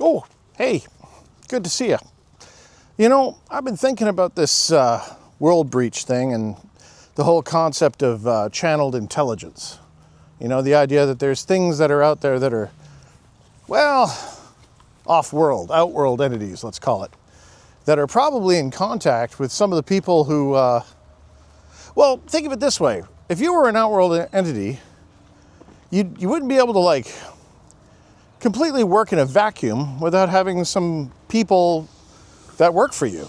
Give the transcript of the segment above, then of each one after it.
Oh, hey, good to see you. You know, I've been thinking about this world breach thing and the whole concept of channeled intelligence. You know, the idea that there's things that are out there that are, well, off-world, outworld entities, let's call it, that are probably in contact with some of the people who, well, think of it this way. If you were an outworld entity, you wouldn't be able to, like, completely work in a vacuum without having some people that work for you.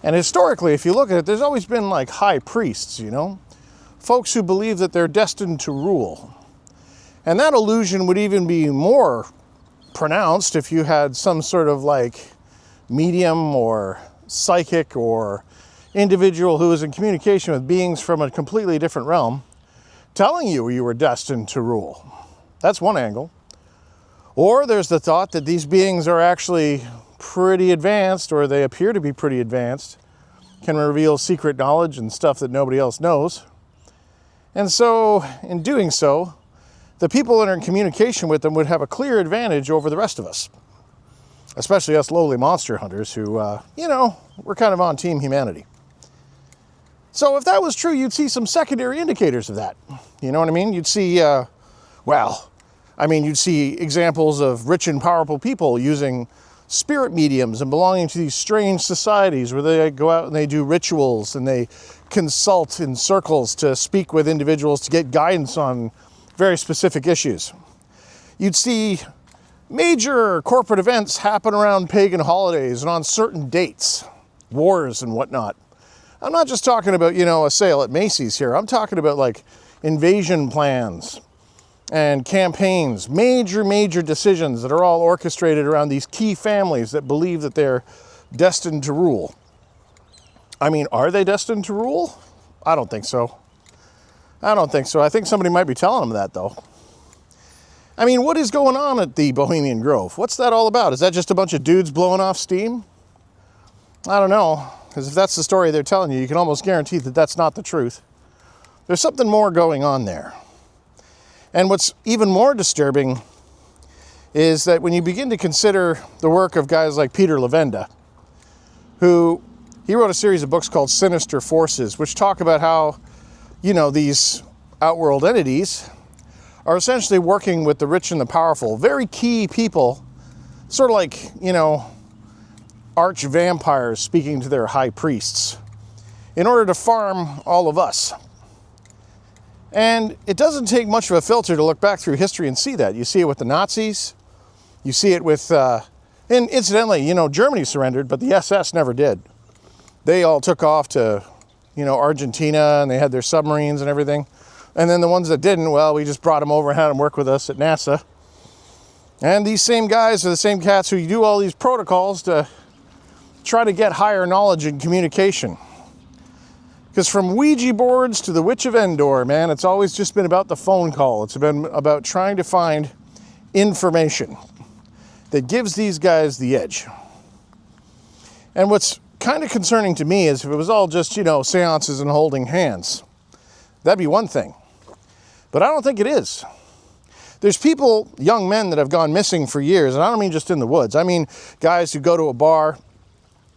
And historically, if you look at it, there's always been like high priests, you know, folks who believe that they're destined to rule. And that illusion would even be more pronounced if you had some sort of like medium or psychic or individual who is in communication with beings from a completely different realm telling you you were destined to rule. That's one angle. Or there's the thought that these beings are actually pretty advanced, or they appear to be pretty advanced, can reveal secret knowledge and stuff that nobody else knows. And so, in doing so, the people that are in communication with them would have a clear advantage over the rest of us. Especially us lowly monster hunters who, you know, we're kind of on team humanity. So if that was true, you'd see some secondary indicators of that. You know what I mean? You'd see, you'd see examples of rich and powerful people using spirit mediums and belonging to these strange societies where they go out and they do rituals and they consult in circles to speak with individuals to get guidance on very specific issues. You'd see major corporate events happen around pagan holidays and on certain dates, wars and whatnot. I'm not just talking about, you know, a sale at Macy's here. I'm talking about like invasion plans and campaigns, major decisions that are all orchestrated around these key families that believe that they're destined to rule. I mean, are they destined to rule? I don't think so. I think somebody might be telling them that, though. I mean, what is going on at the Bohemian Grove? What's that all about? Is that just a bunch of dudes blowing off steam? I don't know, because if that's the story they're telling you, you can almost guarantee that that's not the truth. There's something more going on there. And what's even more disturbing is that when you begin to consider the work of guys like Peter Levenda, he wrote a series of books called Sinister Forces, which talk about how, you know, these outworld entities are essentially working with the rich and the powerful, very key people, sort of like, you know, arch vampires speaking to their high priests, in order to farm all of us. And it doesn't take much of a filter to look back through history and see that. You see it with the Nazis. You see it with, and incidentally, you know, Germany surrendered, but the SS never did. They all took off to, you know, Argentina, and they had their submarines and everything. And then the ones that didn't, well, we just brought them over and had them work with us at NASA. And these same guys are the same cats who do all these protocols to try to get higher knowledge and communication. Because from Ouija boards to the Witch of Endor, man, it's always just been about the phone call. It's been about trying to find information that gives these guys the edge. And what's kind of concerning to me is if it was all just, you know, seances and holding hands, that'd be one thing. But I don't think it is. There's people, young men, that have gone missing for years, and I don't mean just in the woods. I mean guys who go to a bar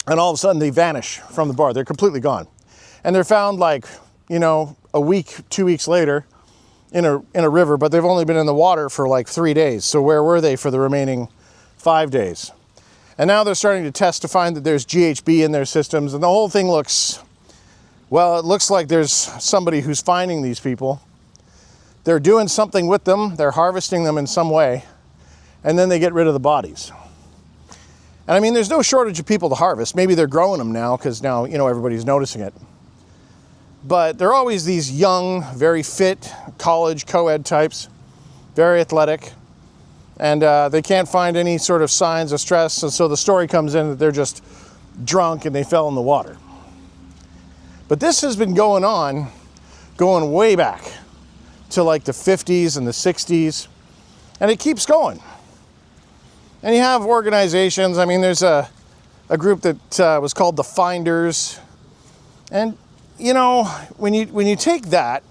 and all of a sudden they vanish from the bar. They're completely gone. And they're found like, you know, a week, 2 weeks later in a river, but they've only been in the water for like 3 days. So where were they for the remaining 5 days? And now they're starting to test to find that there's GHB in their systems, and the whole thing looks, well, it looks like there's somebody who's finding these people. They're doing something with them, they're harvesting them in some way, and then they get rid of the bodies. And I mean, there's no shortage of people to harvest. Maybe they're growing them now because now, you know, everybody's noticing it. But they're always these young, very fit, college, co-ed types, very athletic, and they can't find any sort of signs of stress, and so the story comes in that they're just drunk and they fell in the water. But this has been going on, going way back to like the 50s and the 60s, and it keeps going. And you have organizations, I mean, there's a group that was called the Finders, and you know, when you take that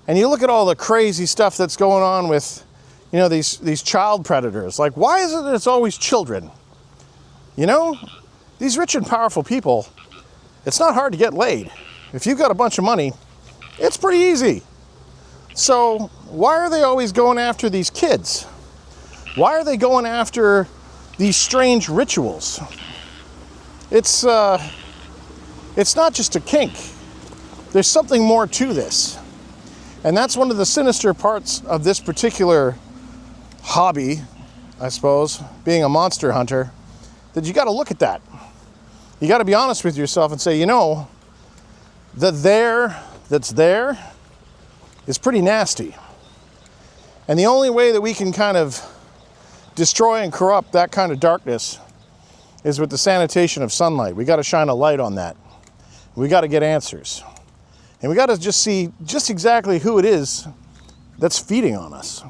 and you look at all the crazy stuff that's going on with You know, these child predators. Like, why is it that it's always children? You know, these rich and powerful people, it's not hard to get laid. If you've got a bunch of money, it's pretty easy. So why are they always going after these kids? Why are they going after these strange rituals? It's not just a kink. There's something more to this. And that's one of the sinister parts of this particular hobby, I suppose, being a monster hunter, that you got to look at that. You got to be honest with yourself and say, you know, the there that's there is pretty nasty. And the only way that we can kind of destroy and corrupt that kind of darkness is with the sanitation of sunlight. We got to shine a light on that. We got to get answers. And we got to just see just exactly who it is that's feeding on us.